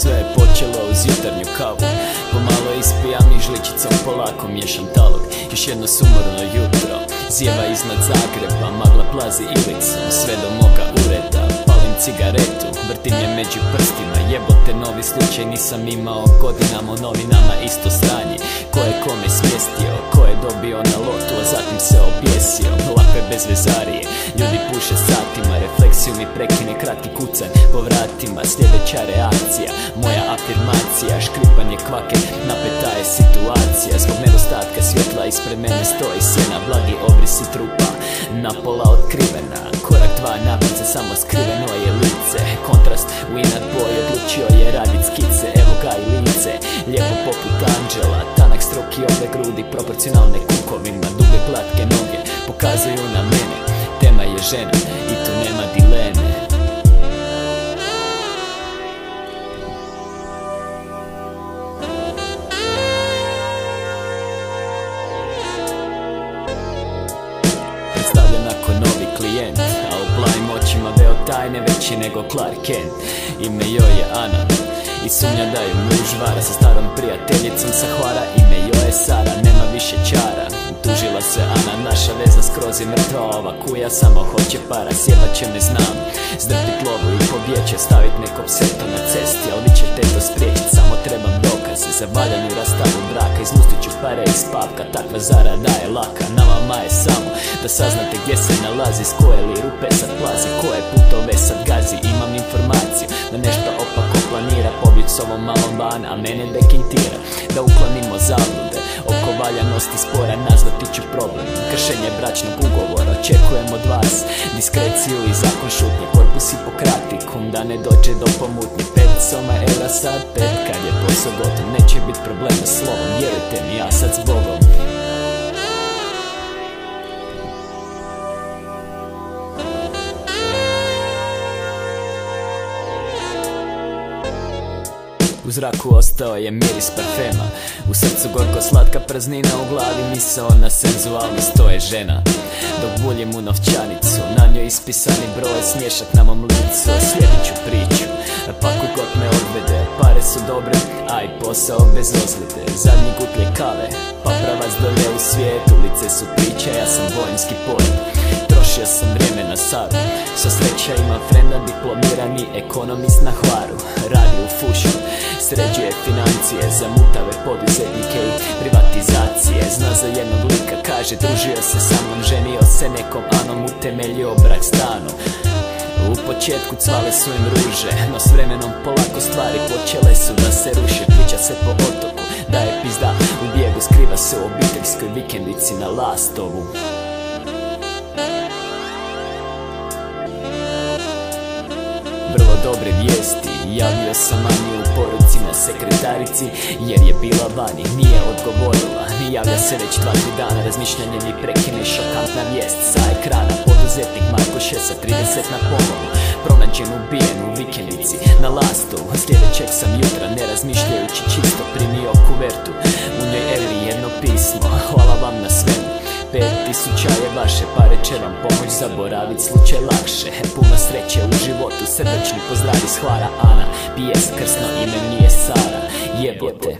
Sve je počelo uz jutarnju kavu. Pomalo ispijam i žličicom polako miješam talog. Još jedno sumorno jutro, zjeva iznad Zagreba, magla plazi ilicom sve do moga ureda. Palim cigaretu, vrtim je među prstima. Jebote, novi slučaj nisam imao godinama. U novinama isto stanje, ko je kome smjestio, ko je dobio na lotu, a zatim se objesio. Lape bez vezarije, ljudi puše satima. Refleksiju mi prekine kratki kucanj po vratima. Sljedeća reakcija, moja afirmacija. Škripanje kvake, napeta je situacija. Zbog nedostatka svjetla ispred mene stoji sjena. Blagi obrisi trupa, napola otkrivena. Korak dva napred se samo skriveno je lice. Kontrast u inat boj odlučio je radit skice. Evo ga i lice, lijepo poput anđela. Tanak strok i ove grudi proporcionalne kukovima. Duge glatke noge pokazuju na mene. Tema je žena i tu nema dileme. Predstavlja nakon novi klijent, a u plavim očima veo tajne veći nego Clark Kent. Ime joj je Ana i sumnja da je muž vara sa starom prijateljicom sa Hvara. Ime joj je Sara, nema više čara. Tužila se Ana, naša veza skroz je mrtva. Ova kuja samo hoće para, sjebat će me znam. Zdrpit lovu i pobjeće, stavit neko pseto na cesti. Al vi ćete to spriječit, samo trebam dokaze za valjanu rastavu braka. Izmustit ću pare iz papka, takva zarada je laka. Na vama je samo da saznate gdje se nalazi, s koje li rupe sad plazi, koje putove sad gazi. Imam informaciju da nešto opako planira pobjeć s ovom malom van, a mene dekintira da uklanimo zablude oko valjanosti spora. Nazvati ću problem kršenje bračnog ugovora. Očekujem od vas diskreciju i zakon šutnje. Korpus Hipokratikum, da ne dođe do pomutnje. 5 soma eura sad, 5 kad je posao gotov. Neće bit problema s slovom, vjerujte mi, ja sad s Bogom. U zraku ostao je miris parfema, u srcu gorko slatka praznina, u glavi misao na senzualnost, to je žena. Dok buljim u novčanicu, na njoj ispisani broj, smješak na mom licu. Slijedit ću priču, pa kud god me odvede. Pare su dobre, a i posao bez ozljede. Zadnji gutlje kave, pa pravac dolje u svijetu. Ulice su priča, ja sam vojinski poet. Trošio sam vrijeme na Saru, sa sreća imam frenda, diplomirani ekonomist na Hvaru. Radi u fušu, sređuje financije za mutave poduzetnike i privatizacije. Zna za jednog lika, kaže družio se sa mnom, ženio se nekom Anom, utemeljio brak stanom. U početku cvale su im ruže, no s vremenom polako stvari počele su da se ruše. Priča se po otoku, da je pizda u bijegu, skriva se u obiteljskoj vikendici na Lastovu. Vrlo dobre vijesti, javio sam Ani u poruci na sekretarici, jer je bila vani, nije odgovorila. Ni javlja se već 2-3 dana, razmišljanje mi prekine šokantna vijest sa ekrana. Poduzetnik Marko Šesa, 30 na pomolu, pronađen ubijen u vikendici na Lastovu. Sljedećeg sam jutra, ne razmišljajući, čisto primio kuvertu, u njoj Eli jedno pismo. Hvala vam na svemu, 5000 je vaše, pare će vam pomoć zaboravit slučaj lakše. Puno sreće u životu, srdečni pozdrav iz Hvara. Ana, PS, krsno ime mi je Sara. Jebote.